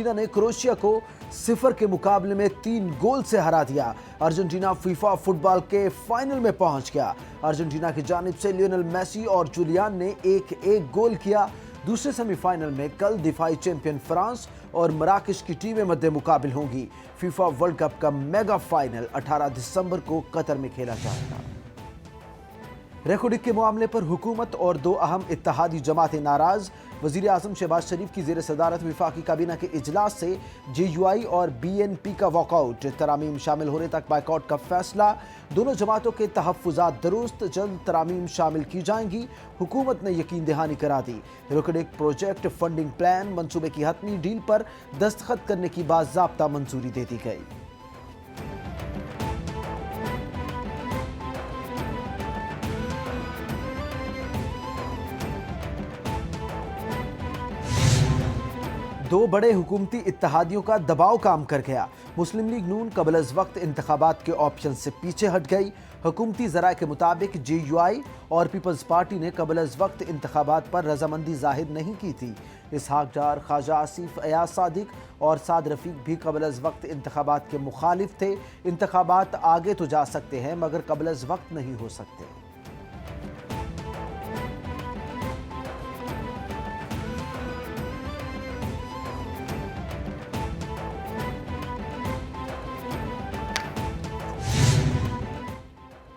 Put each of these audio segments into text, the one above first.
Argentina ने Croatia को 0 के मुकाबले में 3 गोल से हरा दिया। अर्जेंटीना फीफा फुटबॉल के फाइनल में पहुंच गया। अर्जेंटीना की जानिब से लियोनेल मेसी और जुलियन ने एक गोल किया। दूसरे सेमीफाइनल में कल दिफाई चैंपियन फ्रांस और मराकश की टीमें मध्य मुकाबिल होंगी। फीफा वर्ल्ड कप का मेगा फाइनल 18 दिसंबर को कतर में खेला जाएगा। रेकोडिक के मामले पर हुकूमत और 2 अहम इत्तेहादी जमातें नाराज। वजीर आजम शहबाज शरीफ की जेर सदारत वफाकी काबीना के इजलास से JUI और BNP का वॉकआउट, तरामीम शामिल होने तक बाइकआउट का फैसला। दोनों जमातों के तहफ्फुजात दुरुस्त, जल्द तरामीम शामिल की जाएंगी। हुकूमत ने यकीन दहानी करा दी। रेकोडिक प्रोजेक्ट फंडिंग प्लान मंसूबे की हतमी डील पर दस्तखत करने की बाज़ाब्ता मंजूरी दे दी गई। दो बड़े हुकूमती इत्तेहादियों का दबाव काम कर गया। मुस्लिम लीग नून कबल अज़ वक्त इंतखाबात के ऑप्शन से पीछे हट गई। हुकूमती ज़राए के मुताबिक JUI और पीपल्स पार्टी ने कबल अज़ वक्त इंतखाबात पर रजामंदी जाहिर नहीं की थी। इसहाक डार, ख्वाजा आसिफ, अयाज सादिक और साद रफीक भी कबल अज़ वक्त इंतखाबात के मुखालिफ थे। इंतखाबात आगे तो जा सकते हैं मगर कबल अज़ वक्त नहीं हो सकते।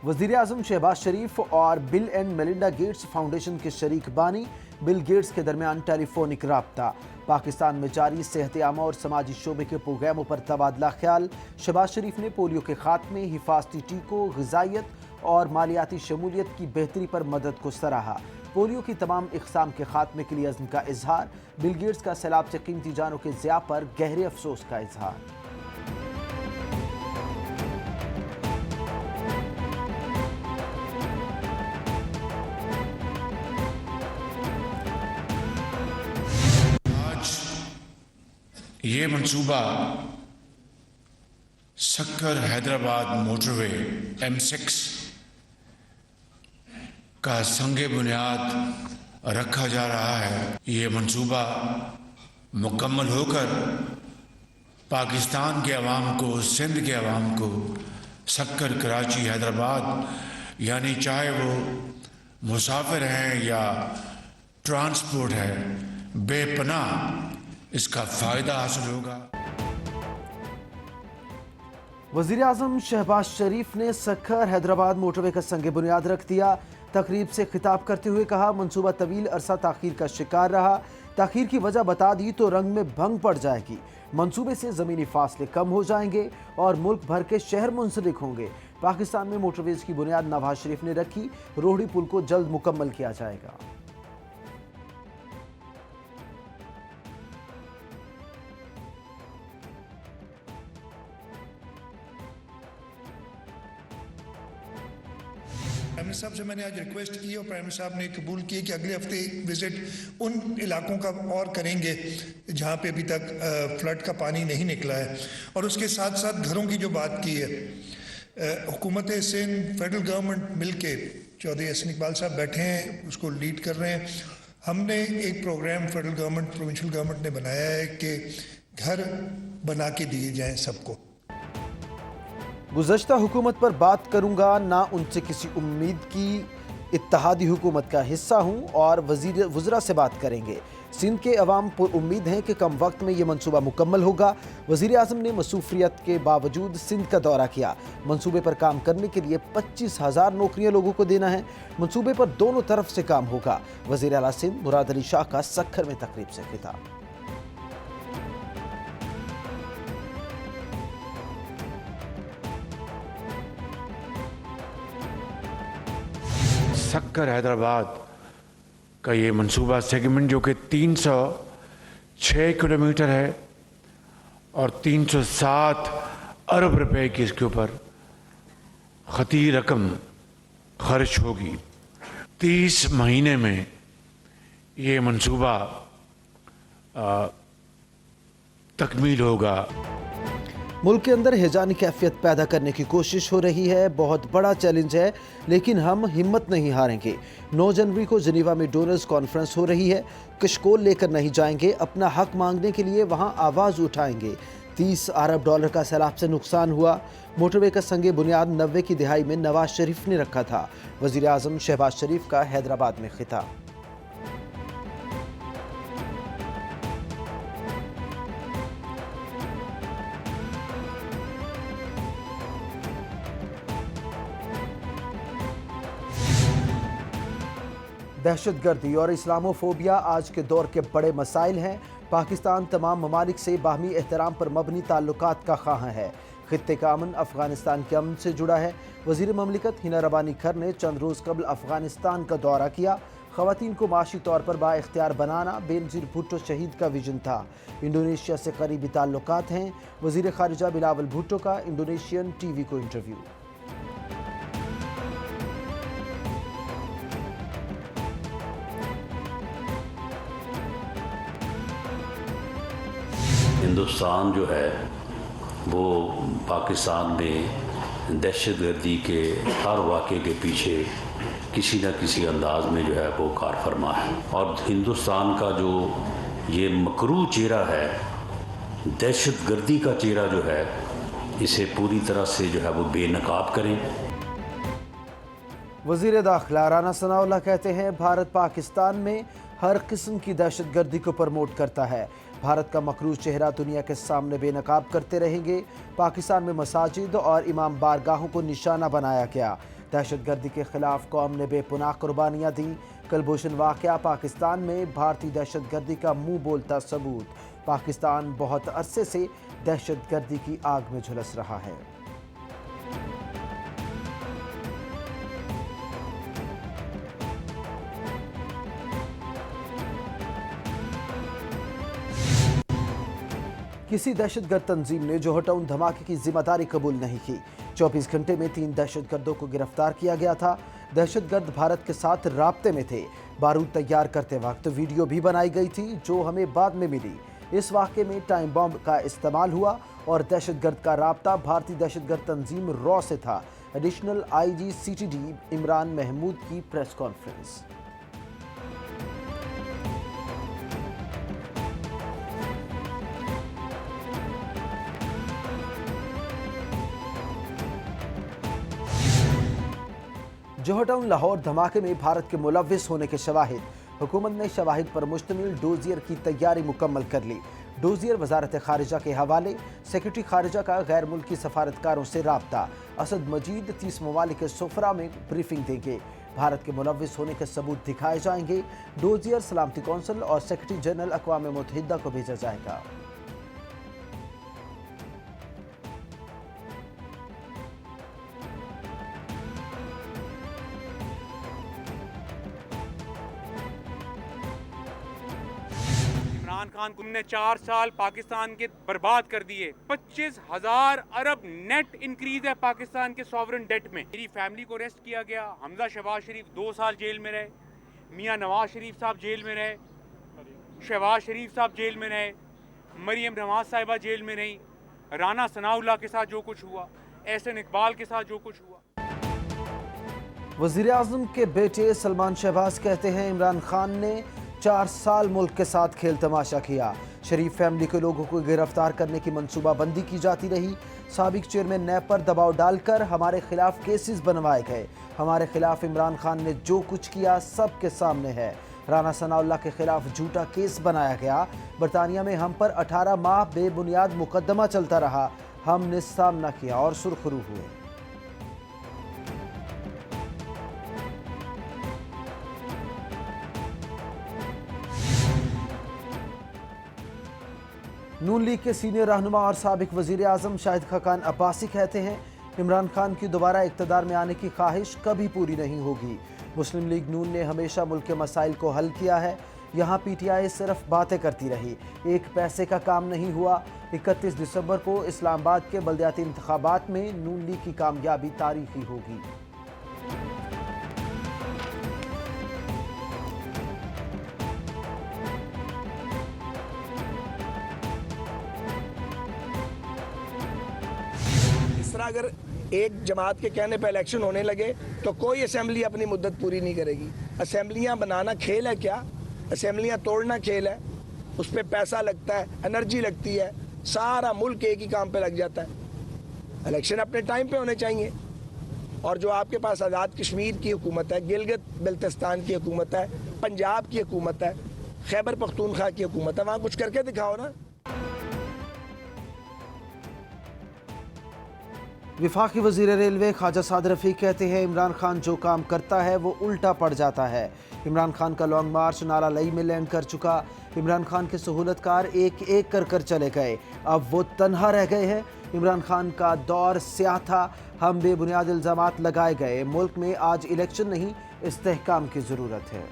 वज़ीर आज़म शहबाज शरीफ और bill and Melinda Gates foundation के शरीक बानी बिल गेट्स के दरमियान टेलीफोनिक राब्ता। पाकिस्तान में जारी सेहत आमा और समाजी शोबे के प्रोग्रामों पर तबादला ख्याल। शहबाज शरीफ ने पोलियो के खात्मे, हिफाजती टीकों, ग़िज़ाइयत और मालियाती शमूलियत की बेहतरी पर मदद को सराहा। पोलियो की तमाम इक़साम के खात्मे के लिए अज़्म का इजहार। बिल गेट्स का सैलाब से कीमती जानों के ज़िया पर गहरे अफसोस का इजहार। ये मंसूबा सक्कर हैदराबाद मोटरवे M6 का संगे बुनियाद रखा जा रहा है। ये मंसूबा मुकम्मल होकर पाकिस्तान के अवाम को, सिंध के अवाम को सक्कर, कराची, हैदराबाद यानी चाहे वो मुसाफिर हैं या ट्रांसपोर्ट है, बेपनाह इसका फायदा हासिल होगा। वज़ीर आज़म शहबाज शरीफ ने सक्खर हैदराबाद मोटरवे का संगे बुनियाद रख दिया। तकरीब से खिताब करते हुए कहा, मंसूबा तवील अरसा ताखीर का शिकार रहा। ताखीर की वजह बता दी तो रंग में भंग पड़ जाएगी। मंसूबे से ज़मीनी फासले कम हो जाएंगे और मुल्क भर के शहर मुंसलिक होंगे। पाकिस्तान में मोटरवेज की बुनियाद नवाज शरीफ ने रखी। रोहड़ी पुल को जल्द मुकम्मल किया जाएगा। प्राइम मिनिस्टर साहब से मैंने आज रिक्वेस्ट की और प्राइम मिनिस्टर साहब ने कबूल किए कि अगले हफ्ते विजिट उन इलाकों का और करेंगे जहां पे अभी तक फ्लड का पानी नहीं निकला है। और उसके साथ साथ घरों की जो बात की है, हुकूमत सिंध, फेडरल गवर्नमेंट मिलके, चौधरी हसन इकबाल साहब बैठे हैं, उसको लीड कर रहे हैं। हमने एक program federal government, provincial government ने बनाया है कि घर बना के दिए जाएँ सबको। गुज़श्ता हुकूमत पर बात करूंगा, ना उनसे किसी उम्मीद की। इत्तेहादी हुकूमत का हिस्सा हूं और वज़ीरा से बात करेंगे। सिंध के अवाम पर उम्मीद है कि कम वक्त में यह मंसूबा मुकम्मल होगा। वज़ीर आज़म ने मसरूफियत के बावजूद सिंध का दौरा किया। मंसूबे पर काम करने के लिए 25,000 नौकरियां लोगों को देना है। मंसूबे पर दोनों तरफ से काम होगा। वज़ीर आला सिंध मुराद अली शाह का सक्खर में तकरीब से खिताब। सक्कर हैदराबाद का ये मंसूबा सेगमेंट जो कि 306 किलोमीटर है और 307 अरब रुपए की इसके ऊपर खती रकम खर्च होगी। 30 महीने में ये मंसूबा तकमील होगा। मुल्क के अंदर हैजानी कैफियत पैदा करने की कोशिश हो रही है। बहुत बड़ा चैलेंज है, लेकिन हम हिम्मत नहीं हारेंगे। 9 जनवरी को जिनेवा में डोनर्स कॉन्फ्रेंस हो रही है। कशकोल लेकर नहीं जाएंगे, अपना हक मांगने के लिए वहां आवाज उठाएंगे। 30 अरब डॉलर का सैलाब से नुकसान हुआ। मोटरवे का संगे बुनियाद 90 की दिहाई में नवाज शरीफ ने रखा था। वजीर आजम शहबाज शरीफ का हैदराबाद में खिताब। दहशतगर्दी और इस्लामोफोबिया आज के दौर के बड़े मसाइल हैं। पाकिस्तान तमाम ममालिक से बाहमी एहतराम पर मबनी ताल्लुकात का ख़्वाह है। खित्ते का अमन अफगानिस्तान के अमन से जुड़ा है। वज़ीर ममलिकत हिना रबानी खर ने चंद रोज़ कबल अफगानिस्तान का दौरा किया। ख़वातीन को माशी तौर पर बाइख्तियार बनाना बेनज़ीर भुट्टो शहीद का विजन था। इंडोनेशिया से करीबी ताल्लुकात हैं। वज़ीर ख़ारिजा बिलावल भुट्टो का इंडोनेशियन टीवी को इंटरव्यू। हिंदुस्तान जो है वो पाकिस्तान में दहशतगर्दी के हर वाक़े के पीछे किसी न किसी अंदाज में जो है वो कार फरमा है। और हिंदुस्तान का जो ये मकरू चेहरा है, दहशतगर्दी का चेहरा जो है, इसे पूरी तरह से जो है वो बेनकाब करें। वज़ीर दाखिला राना सनाउल्लाह कहते हैं भारत पाकिस्तान में हर किस्म की दहशतगर्दी को प्रमोट करता है। भारत का मकरूज चेहरा दुनिया के सामने बेनकाब करते रहेंगे। पाकिस्तान में मसाजिद और इमाम बारगाहों को निशाना बनाया गया। दहशतगर्दी के खिलाफ कौम ने बेपुनाह कुर्बानियाँ दी। कलभूषण वाक़या पाकिस्तान में भारतीय दहशतगर्दी का मुंह बोलता सबूत। पाकिस्तान बहुत अरसे से दहशतगर्दी की आग में झुलस रहा है। किसी दहशतगर्द तंजीम ने जोहर टाउन धमाके की जिम्मेदारी कबूल नहीं की। 24 घंटे में 3 दहशतगर्दों को गिरफ्तार किया गया था। दहशतगर्द भारत के साथ राब्ते में थे। बारूद तैयार करते वक्त वीडियो भी बनाई गई थी, जो हमें बाद में मिली। इस वाक़े में टाइम बॉम्ब का इस्तेमाल हुआ और दहशतगर्द का राब्ता भारतीय दहशतगर्द तंजीम रॉ से था। Additional IG CTD Imran Mahmood की प्रेस कॉन्फ्रेंस। जोहर टाउन लाहौर धमाके में भारत के मुलव्विस होने के शवाहिद। हुकूमत ने शवाहिद पर मुश्तमिल डोजियर की तैयारी मुकम्मल कर ली। डोजियर वजारत खारिजा के हवाले। सेक्रेटरी खारिजा का गैर मुल्की सफारतकारों से राब्ता। असद मजीद 30 ममालिक के सुफरा में ब्रीफिंग देंगे। भारत के मुलव्विस होने के सबूत दिखाए जाएंगे। डोजियर सलामती कौंसिल और सेक्रेटरी जनरल अक़वाम मुत्तहिदा को भेजा जाएगा। इमरान खान ने 4 साल पाकिस्तान के बर्बाद कर दिए। 25,000 अरब नेट इंक्रीज है पाकिस्तान के सॉवरन डेट में। मेरी फैमिली को अरेस्ट किया गया। हमजा शहबाज शरीफ 2 साल जेल में रहे। मियां नवाज शरीफ साहब जेल में रहे। शहबाज शरीफ साहब जेल में रहे। मरियम नवाज साहिबा जेल में रही। राना सनाउल्लाह के साथ जो कुछ हुआ, एहसन इकबाल के साथ जो कुछ हुआ। वज़ीर आज़म के बेटे सलमान शहबाज कहते हैं इमरान खान ने 4 साल मुल्क के साथ खेल तमाशा किया। शरीफ फैमिली के लोगों को गिरफ्तार करने की मंसूबाबंदी की जाती रही। साबिक चेयरमैन नैब पर दबाव डालकर हमारे खिलाफ केसेस बनवाए गए। हमारे खिलाफ इमरान खान ने जो कुछ किया सब के सामने है। राना सनाउल्लाह के खिलाफ झूठा केस बनाया गया। बरतानिया में हम पर 18 माह बेबुनियाद मुकदमा चलता रहा। हमने सामना किया और सुरखरू हुए। नून लीग के सीनियर रहनुमा और साबिक वजीर आजम शाहिद खाकान अब्बासी कहते हैं इमरान खान की दोबारा इक़्तिदार में आने की ख्वाहिश कभी पूरी नहीं होगी। मुस्लिम लीग नून ने हमेशा मुल्क के मसाइल को हल किया है। यहाँ PTI सिर्फ बातें करती रही, एक पैसे का काम नहीं हुआ। 31 दिसंबर को इस्लामाबाद के बल्दियाती इंतखाबात में नून लीग की कामयाबी तारीखी होगी। तरह अगर एक जमात के कहने पर इलेक्शन होने लगे तो कोई असेंबली अपनी मुद्दत पूरी नहीं करेगी। असेंबलियां बनाना खेल है क्या? असेंबलियां तोड़ना खेल है? उस पर पैसा लगता है, एनर्जी लगती है, सारा मुल्क एक ही काम पे लग जाता है। इलेक्शन अपने टाइम पे होने चाहिए। और जो आपके पास आज़ाद कश्मीर की हुकूमत है, गिलगित बल्तिस्तान की हुकूमत है, पंजाब की हुकूमत है, खैबर पख्तूनख्वा की हुकूमत है, वहाँ कुछ करके दिखाओ ना। विफाकी वजीर रेलवे ख्वाजा साद रफीक कहते हैं इमरान खान जो काम करता है वो उल्टा पड़ जाता है। इमरान खान का लॉन्ग मार्च नाला लई में लैंड कर चुका। इमरान खान के सहूलतकार एक एक कर चले गए, अब वो तन्हा रह गए हैं। इमरान खान का दौर स्याह था, हम बेबुनियाद इल्ज़ामात लगाए गए। मुल्क में आज इलेक्शन नहीं, इस्तेहकाम की ज़रूरत है।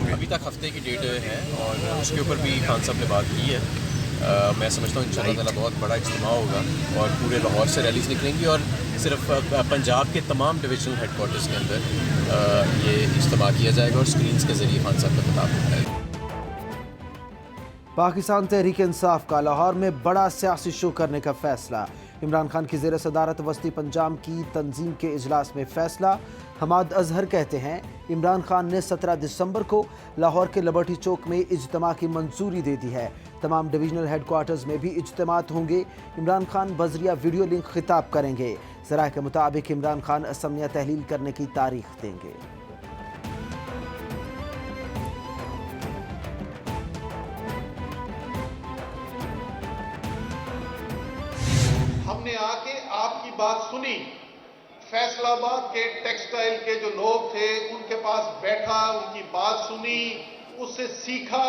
अभी तक हफ्ते की डेट है और उसके ऊपर भी खान साहब ने बात की है। मैं समझता हूँ इंशाअल्लाह ताला बहुत बड़ा इज्तिमा होगा और पूरे लाहौर से रैलीज निकलेंगी और सिर्फ पंजाब के तमाम डिविजनल हेडक्वार्टर्स के अंदर ये इज्तिमा किया जाएगा और स्क्रीन्स के ज़रिए खान साहब का खिताब होगा। पाकिस्तान तहरीक इंसाफ का लाहौर में बड़ा सियासी शो करने का फैसला। इमरान खान की ज़ेर सदारत वस्ती पंजाब की तंजीम के इजलास में फैसला। हमाद अजहर कहते हैं इमरान खान ने 17 दिसंबर को लाहौर के लिबर्टी चौक में इज्तिमा की मंजूरी दे दी है। तमाम डिवीजनल हेडक्वार्टर्स में भी इज्तिमात होंगे। इमरान खान बजरिया वीडियो लिंक खिताब करेंगे। ज़राए के मुताबिक इमरान खान असम्बलियाँ तहलील करने की तारीख देंगे। हमने आके आपकी बात सुनी, फैसलाबाद के टेक्सटाइल के जो लोग थे उनके पास बैठा, उनकी बात सुनी, उससे सीखा,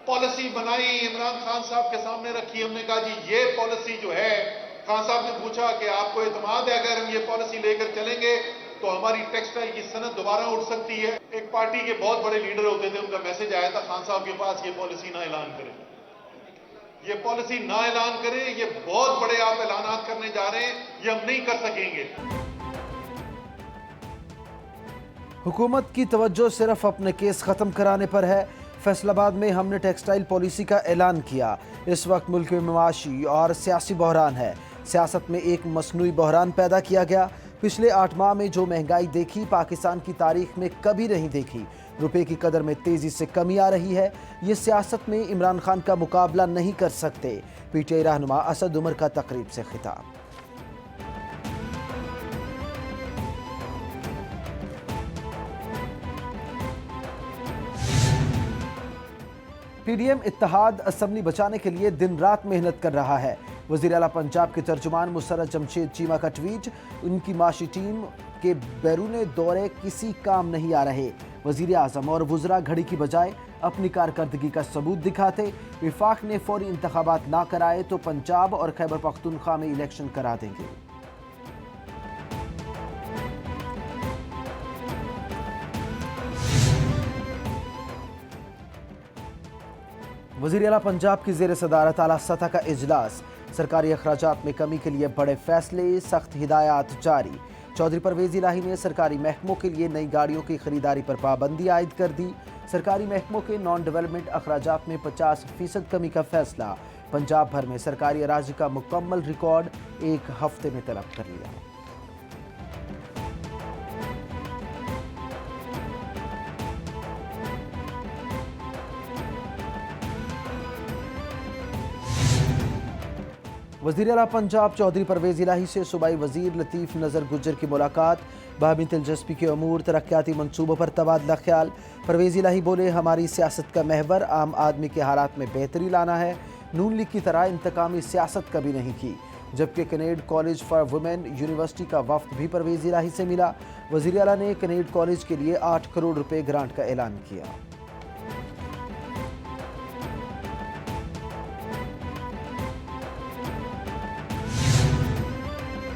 पॉलिसी बनाई, इमरान खान साहब के सामने रखी। हमने कहा जी ये पॉलिसी जो है, खान साहब ने पूछा कि आपको एतमाद है अगर हम ये पॉलिसी लेकर चलेंगे तो हमारी टेक्सटाइल की सनत दोबारा उठ सकती है। एक पार्टी के बहुत बड़े लीडर होते थे, उनका मैसेज आया था खान साहब के पास, ये पॉलिसी ना ऐलान करें, ये पॉलिसी ना ऐलान करें, ये बहुत बड़े आप ऐलानात करने जा रहे हैं, ये हम नहीं कर सकेंगे। हुकूमत की तवज्जो सिर्फ अपने केस ख़त्म कराने पर है। फैसलाबाद में हमने टेक्सटाइल पॉलिसी का ऐलान किया। इस वक्त मुल्क में माशी और सियासी बहरान है। सियासत में एक मसनूई बहरान पैदा किया गया। पिछले 8 माह में जो महंगाई देखी पाकिस्तान की तारीख में कभी नहीं देखी। रुपए की कदर में तेज़ी से कमी आ रही है। ये सियासत में इमरान खान का मुकाबला नहीं कर सकते। PTI रहनुमा असद उमर का तकरीब से खिताब। PDM इत्तेहाद असम्बली बचाने के लिए दिन रात मेहनत कर रहा है। वज़ीर आला पंजाब के तर्जुमान मुसर्रत जमशेद चीमा का ट्वीट, उनकी माशी टीम के बैरून दौरे किसी काम नहीं आ रहे। वज़ीर आज़म और वज़रा घड़ी की बजाय अपनी कारकर्दगी का सबूत दिखाते। विफाक ने फौरी इंतखाबात ना कराए तो पंजाब और खैबर पख्तूनख्वा में इलेक्शन करा देंगे। वज़ीर आला पंजाब की ज़ेर सदारत आला सतह का इजलास। सरकारी अखराजात में कमी के लिए बड़े फैसले, सख्त हिदायत जारी। चौधरी परवेज़ इलाही ने सरकारी महकमों के लिए नई गाड़ियों की खरीदारी पर पाबंदी आयद कर दी। सरकारी महकमों के नॉन डेवलपमेंट अखराजात में 50% कमी का फैसला। पंजाब भर में सरकारी अराजी का मुकम्मल रिकॉर्ड 1 हफ्ते में तलब कर लिया। वज़ीर आला पंजाब चौधरी परवेज़ इलाही से सूबाई वज़ीर लतीफ़ नज़र गुज्जर की मुलाकात। बाहमी दिलचस्पी के अमूर तरक्याती मनसूबों पर तबादला ख्याल। परवेज़ इलाही बोले हमारी सियासत का महवर आम आदमी के हालात में बेहतरी लाना है। नून लीग की तरह इंतकामी सियासत कभी नहीं की। जबकि कनेड कॉलेज फॉर वुमेन यूनिवर्सिटी का वफ्द भी परवेज़ इलाही से मिला। वज़ीर आला ने कनेड कॉलेज के लिए 8 करोड़ रुपए ग्रांट का ऐलान किया।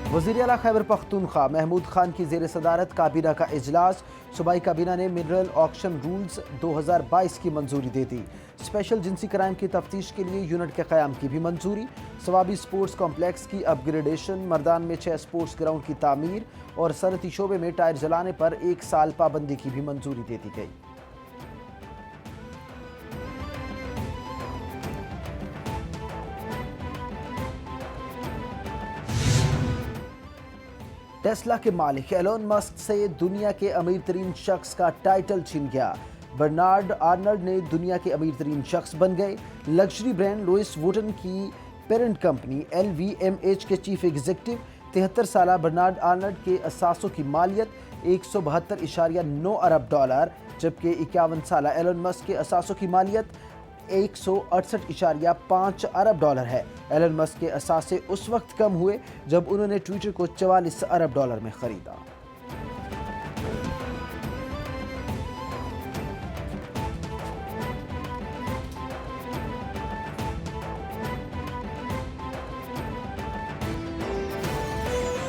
वज़ीर आला खैबर पख्तूनख्वा महमूद खान की ज़ेर सदारत काबीना का इजलास। सूबाई काबीना ने मिनरल ऑक्शन रूल्स 2022 की मंजूरी दे दी। स्पेशल जिनसी क्राइम की तफ्तीश के लिए यूनिट के क़याम की भी मंजूरी। सवाबी स्पोर्ट्स कॉम्प्लेक्स की अपग्रेडेशन, मर्दान में 6 स्पोर्ट्स ग्राउंड की तामीर और सनती शोबे में टायर जलाने पर 1 साल पाबंदी की भी मंजूरी दे दी गई। टेस्ला के मालिक एलोन मस्क से दुनिया के अमीर तरीन शख्स का टाइटल छीन गया। बर्नार्ड आर्नल्ड ने दुनिया के अमीर तरीन शख्स बन गए। लग्जरी ब्रांड लुइस वुटन की पेरेंट कंपनी LVMH के चीफ एग्जीक्यूटिव 73 साल बर्नार्ड आर्नल्ड के असासों की मालियत $172.9 अरब, जबकि 51 साल एलोन मस्क के असासों की मालियत $168.5 अरब है। एलोन मस्क के असासे उस वक्त कम हुए जब उन्होंने ट्विटर को $44 अरब में खरीदा।